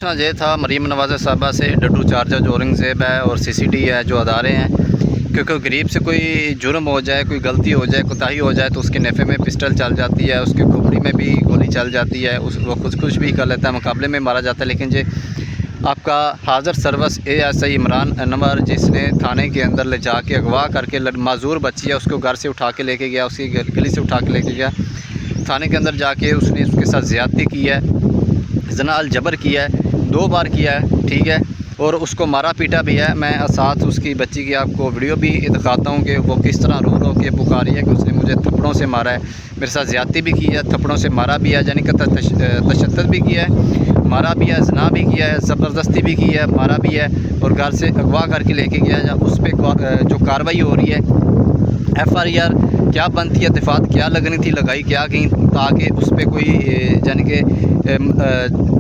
پوچھنا یہ تھا مریم نواز صاحبہ سے، ڈڈو چارجر جو اورنگزیب ہے اور CCD ہے جو ادارے ہیں، کیونکہ غریب سے کوئی جرم ہو جائے، کوئی غلطی ہو جائے، کوتاہی ہو جائے تو اس کے نفع میں پسٹل چل جاتی ہے، اس کے کھوپڑی میں بھی گولی چل جاتی ہے، وہ خود بھی کر لیتا ہے، مقابلے میں مارا جاتا ہے۔ لیکن آپ کا حاضر سروس ASI عمران انور، جس نے تھانے کے اندر لے جا کے اغوا کر کے معذور بچی ہے اس کو گھر سے اٹھا کے لے کے گیا، اس کی گلی سے اٹھا کے لے کے گیا، تھانے کے اندر جا کے اس نے اس کے ساتھ زیادتی کی ہے، زنا الجبر کیا ہے، 2 بار کیا ہے، ٹھیک ہے، اور اس کو مارا پیٹا بھی ہے۔ میں ساتھ اس کی بچی کی آپ کو ویڈیو بھی دکھاتا ہوں کہ وہ کس طرح رو رو کے پکاری ہے کہ اس نے مجھے تھپڑوں سے مارا ہے، میرے ساتھ زیادتی بھی کی ہے، تھپڑوں سے مارا بھی ہے، یعنی کہ تشدد بھی کیا ہے، مارا بھی ہے، زنا بھی کیا ہے، زبردستی بھی کی ہے، مارا بھی ہے، اور گھر سے اغوا کر کے لے کے گیا ہے۔ اس پہ جو کارروائی ہو رہی ہے، FIR کیا بنتی ہے، دفعات کیا لگنی تھی لگائی کیا گئی، تاکہ اس پہ کوئی یعنی کہ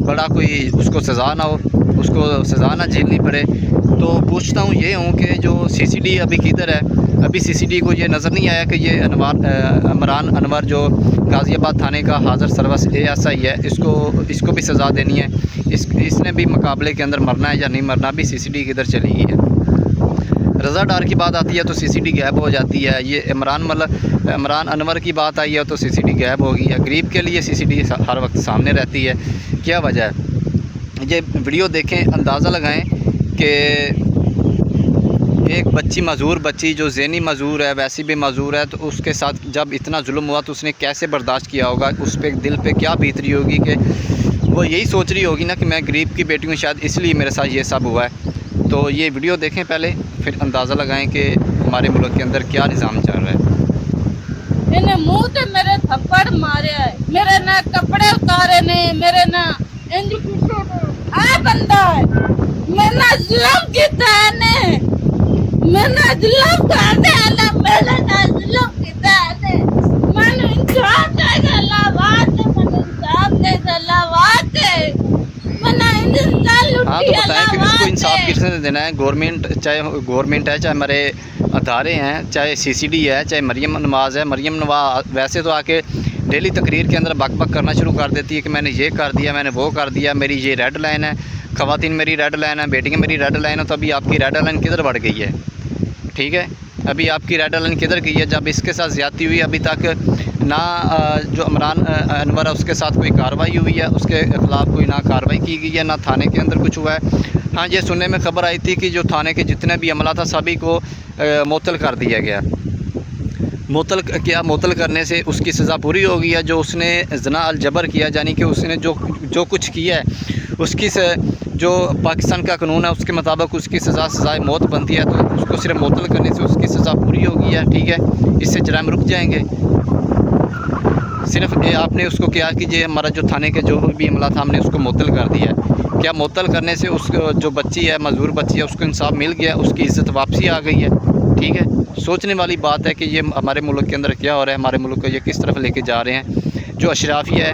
بڑا کوئی اس کو سزا نہ ہو، اس کو سزا نہ جھیلنی پڑے۔ تو پوچھتا ہوں یہ ہوں کہ جو CCD ابھی کدھر ہے؟ ابھی CCD کو یہ نظر نہیں آیا کہ یہ عمران انور جو غازی آباد تھانے کا حاضر سروس ASI ہے، اس کو بھی سزا دینی ہے، اس نے بھی مقابلے کے اندر مرنا ہے یا نہیں مرنا، بھی CCD کدھر چلی گئی ہے۔ رضا ڈار کی بات آتی ہے تو CCD غائب ہو جاتی ہے، یہ عمران انور کی بات آئی ہے تو CCD غائب ہو گئی ہے۔ غریب کے لیے CCD ہر وقت سامنے رہتی ہے، کیا وجہ ہے؟ یہ ویڈیو دیکھیں، اندازہ لگائیں کہ ایک بچی، معذور بچی جو ذہنی معذور ہے، ویسی بھی معذور ہے، تو اس کے ساتھ جب اتنا ظلم ہوا تو اس نے کیسے برداشت کیا ہوگا، اس پہ دل پہ کیا بیت رہی ہوگی کہ وہ یہی سوچ رہی ہوگی نا کہ میں غریب کی بیٹی ہوں، شاید اس لیے میرے ساتھ یہ سب ہوا ہے۔ تو یہ ویڈیو دیکھیں پہلے، پھر اندازہ لگائیں کہ ہمارے ملک کے اندر کیا نظام چل رہا ہے۔ انہیں منہ تے میرے تھپڑ مارے ہے، میرے نہ کپڑے اتارے نے، میرے نہ انج آ بندہ ہے، میں نہ ظلم کیتا ہے نے، میں نہ ظلم کر دے اللہ، میرے نہ ظلم کیتا ہے نے، میں نے انصاف چاہیے اللہ واسطے، میں نے انصاف چاہیے اللہ واسطے، میں نہ انسان ہاں لٹی تو بتائیں اللہ کہ اس کو انصاف واسطے۔ کس نے دینا ہے؟ گورنمنٹ، چاہے گورنمنٹ ہے، چاہے ہمارے ادارے ہیں، چاہے CCD ہے، چاہے مریم نواز ہے۔ مریم نواز ویسے تو آ کے ڈیلی تقریر کے اندر بک بک کرنا شروع کر دیتی ہے کہ میں نے یہ کر دیا، میں نے وہ کر دیا، میری یہ ریڈ لائن ہے، خواتین میری ریڈ لائن ہے، بیٹیاں میری ریڈ لائن ہے۔ تو ابھی آپ کی ریڈ لائن کدھر بڑھ گئی ہے؟ ٹھیک ہے، ابھی آپ کی ریڈ لائن کدھر گئی ہے؟ جب اس کے ساتھ زیادتی ہوئی، ابھی تک نہ جو عمران انور ہے اس کے ساتھ کوئی کارروائی ہوئی ہے، اس کے خلاف کوئی نہ کارروائی کی گئی ہے، نہ تھانے کے اندر کچھ ہوا ہے۔ ہاں، یہ سننے میں خبر آئی تھی کہ جو تھانے کے جتنے بھی عملہ تھا سبھی کو معطل کر دیا گیا۔ معطل کرنے سے اس کی سزا پوری ہو گئی ہے۔ جو اس نے زنا الجبر کیا، یعنی کہ اس نے جو کچھ کیا ہے، اس کی جو پاکستان کا قانون ہے اس کے مطابق اس کی سزائے موت بنتی ہے، تو اس کو صرف معطل کرنے سے اس کی سزا پوری ہو گئی ہے، ٹھیک ہے، اس سے جرائم رک جائیں گے۔ صرف آپ نے اس کو کیا کہ یہ ہمارا جو تھانے کے جو بھی عملہ تھا ہم نے اس کو معطل کر دیا ہے، کیا معطل کرنے سے اس جو بچی ہے، معذور بچی ہے، اس کو انصاف مل گیا، اس کی عزت واپسی آ گئی ہے، ٹھیک ہے۔ سوچنے والی بات ہے کہ یہ ہمارے ملک کے اندر کیا ہو رہا ہے، ہمارے ملک کو یہ کس طرف لے کے جا رہے ہیں۔ جو اشرافی ہے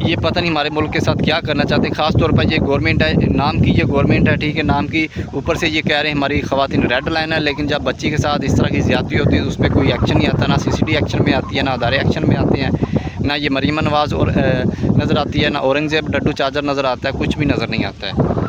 یہ پتہ نہیں ہمارے ملک کے ساتھ کیا کرنا چاہتے ہیں، خاص طور پر یہ گورنمنٹ ہے، نام کی یہ گورنمنٹ ہے، ٹھیک ہے، نام کی، اوپر سے یہ کہہ رہے ہیں ہماری خواتین ریڈ لائن ہے، لیکن جب بچی کے ساتھ اس طرح کی زیادتی ہوتی ہے تو اس پہ کوئی ایکشن نہیں آتا، نہ CCD ایکشن میں آتی ہے، نہ ادارے ایکشن میں آتے ہیں، نہ یہ مریم نواز اور نظر آتی ہے، نہ اورنگزیب ڈڈو چارجر نظر آتا ہے، کچھ بھی نظر نہیں آتا ہے۔